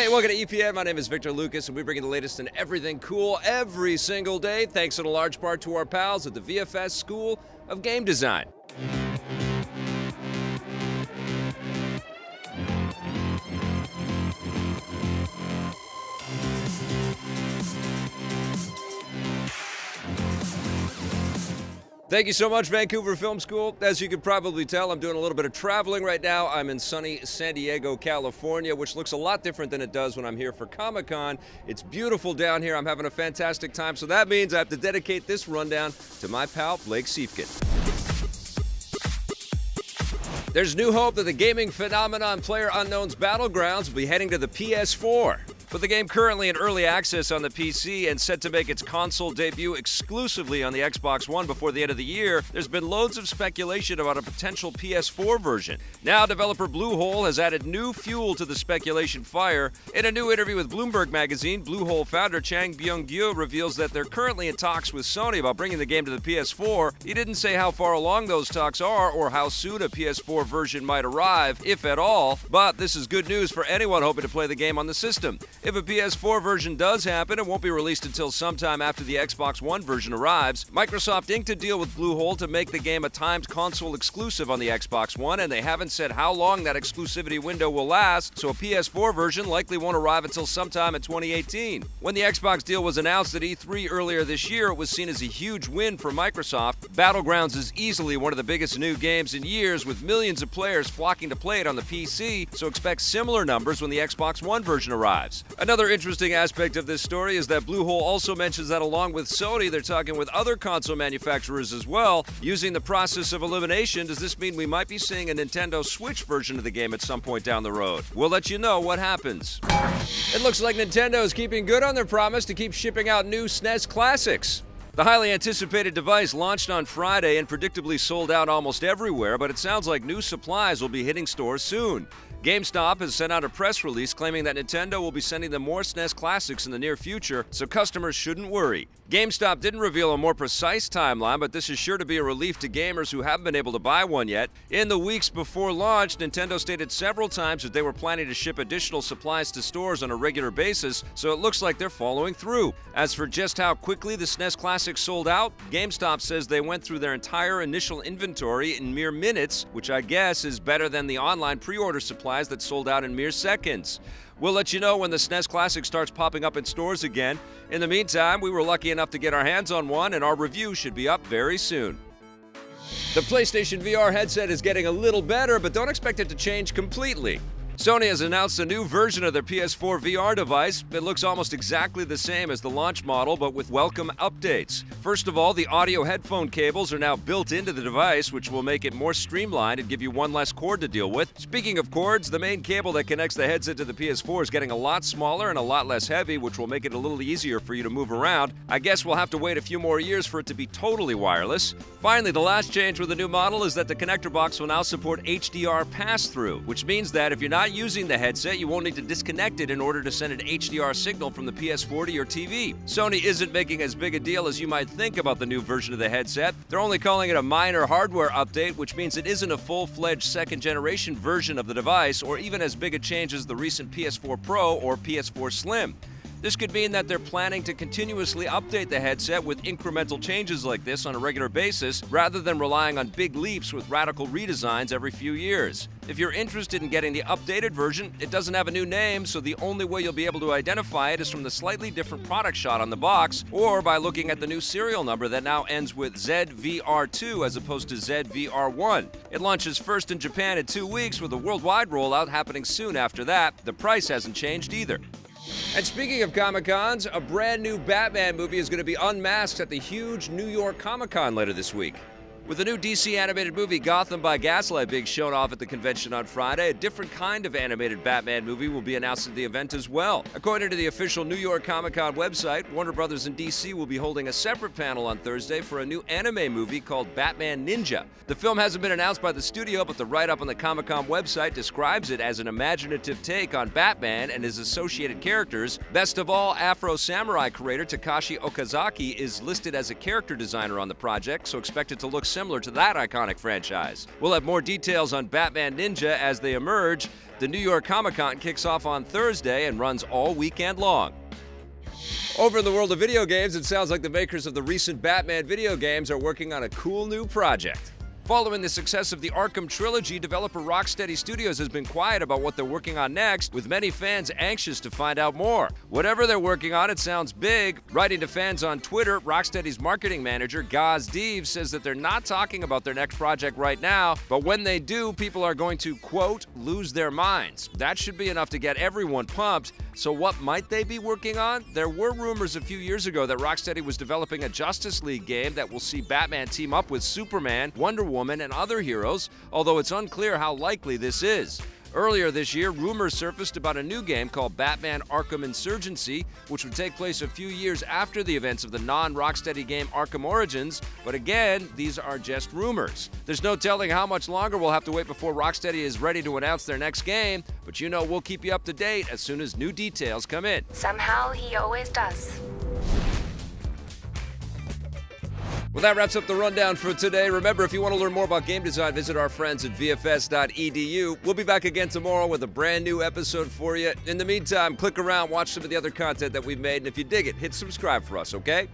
Hey, welcome to EPM. My name is Victor Lucas, and we bring you the latest in everything cool every single day, thanks in a large part to our pals at the VFS School of Game Design. Thank you so much, Vancouver Film School. As you can probably tell, I'm doing a little bit of traveling right now. I'm in sunny San Diego, California, which looks a lot different than it does when I'm here for Comic-Con. It's beautiful down here. I'm having a fantastic time, so that means I have to dedicate this rundown to my pal, Blake Siefkin. There's new hope that the gaming phenomenon PlayerUnknown's Battlegrounds will be heading to the PS4. With the game currently in early access on the PC and set to make its console debut exclusively on the Xbox One before the end of the year, there's been loads of speculation about a potential PS4 version. Now, developer Bluehole has added new fuel to the speculation fire. In a new interview with Bloomberg Magazine, Bluehole founder Chang Byung-gyu reveals that they're currently in talks with Sony about bringing the game to the PS4. He didn't say how far along those talks are or how soon a PS4 version might arrive, if at all, but this is good news for anyone hoping to play the game on the system. If a PS4 version does happen, it won't be released until sometime after the Xbox One version arrives. Microsoft inked a deal with Bluehole to make the game a timed console exclusive on the Xbox One, and they haven't said how long that exclusivity window will last, so a PS4 version likely won't arrive until sometime in 2018. When the Xbox deal was announced at E3 earlier this year, it was seen as a huge win for Microsoft. Battlegrounds is easily one of the biggest new games in years, with millions of players flocking to play it on the PC, so expect similar numbers when the Xbox One version arrives. Another interesting aspect of this story is that Bluehole also mentions that along with Sony, they're talking with other console manufacturers as well. Using the process of elimination, does this mean we might be seeing a Nintendo Switch version of the game at some point down the road? We'll let you know what happens. It looks like Nintendo is keeping good on their promise to keep shipping out new SNES Classics. The highly anticipated device launched on Friday and predictably sold out almost everywhere, but it sounds like new supplies will be hitting stores soon. GameStop has sent out a press release claiming that Nintendo will be sending them more SNES Classics in the near future, so customers shouldn't worry. GameStop didn't reveal a more precise timeline, but this is sure to be a relief to gamers who haven't been able to buy one yet. In the weeks before launch, Nintendo stated several times that they were planning to ship additional supplies to stores on a regular basis, so it looks like they're following through. As for just how quickly the SNES Classic sold out, GameStop says they went through their entire initial inventory in mere minutes, which I guess is better than the online pre-order supplies that sold out in mere seconds. We'll let you know when the SNES Classic starts popping up in stores again. In the meantime, we were lucky enough to get our hands on one, and our review should be up very soon. The PlayStation VR headset is getting a little better, but don't expect it to change completely. Sony has announced a new version of their PS4 VR device. It looks almost exactly the same as the launch model, but with welcome updates. First of all, the audio headphone cables are now built into the device, which will make it more streamlined and give you one less cord to deal with. Speaking of cords, the main cable that connects the headset to the PS4 is getting a lot smaller and a lot less heavy, which will make it a little easier for you to move around. I guess we'll have to wait a few more years for it to be totally wireless. Finally, the last change with the new model is that the connector box will now support HDR pass-through, which means that if you're not using the headset, you won't need to disconnect it in order to send an HDR signal from the PS4 to your TV. Sony isn't making as big a deal as you might think about the new version of the headset. They're only calling it a minor hardware update, which means it isn't a full-fledged second-generation version of the device or even as big a change as the recent PS4 Pro or PS4 Slim. This could mean that they're planning to continuously update the headset with incremental changes like this on a regular basis, rather than relying on big leaps with radical redesigns every few years. If you're interested in getting the updated version, it doesn't have a new name, so the only way you'll be able to identify it is from the slightly different product shot on the box, or by looking at the new serial number that now ends with ZVR2 as opposed to ZVR1. It launches first in Japan in 2 weeks, with a worldwide rollout happening soon after that. The price hasn't changed either. And speaking of Comic-Cons, a brand new Batman movie is going to be unmasked at the huge New York Comic-Con later this week. With the new DC animated movie Gotham by Gaslight being shown off at the convention on Friday, a different kind of animated Batman movie will be announced at the event as well. According to the official New York Comic-Con website, Warner Brothers and DC will be holding a separate panel on Thursday for a new anime movie called Batman Ninja. The film hasn't been announced by the studio, but the write-up on the Comic-Con website describes it as an imaginative take on Batman and his associated characters. Best of all, Afro Samurai creator Takashi Okazaki is listed as a character designer on the project, so expect it to look similar to that iconic franchise. We'll have more details on Batman Ninja as they emerge. The New York Comic-Con kicks off on Thursday and runs all weekend long. Over in the world of video games, it sounds like the makers of the recent Batman video games are working on a cool new project. Following the success of the Arkham trilogy, developer Rocksteady Studios has been quiet about what they're working on next, with many fans anxious to find out more. Whatever they're working on, it sounds big. Writing to fans on Twitter, Rocksteady's marketing manager, Gaz Deves, says that they're not talking about their next project right now, but when they do, people are going to, quote, lose their minds. That should be enough to get everyone pumped. So what might they be working on? There were rumors a few years ago that Rocksteady was developing a Justice League game that will see Batman team up with Superman, Wonder Woman, and other heroes, although it's unclear how likely this is. Earlier this year, rumors surfaced about a new game called Batman Arkham Insurgency, which would take place a few years after the events of the non-Rocksteady game Arkham Origins, but again, these are just rumors. There's no telling how much longer we'll have to wait before Rocksteady is ready to announce their next game, but you know we'll keep you up to date as soon as new details come in. Somehow he always does. Well, that wraps up the rundown for today. Remember, if you want to learn more about game design, visit our friends at VFS.edu. We'll be back again tomorrow with a brand new episode for you. In the meantime, click around, watch some of the other content that we've made, and if you dig it, hit subscribe for us, okay?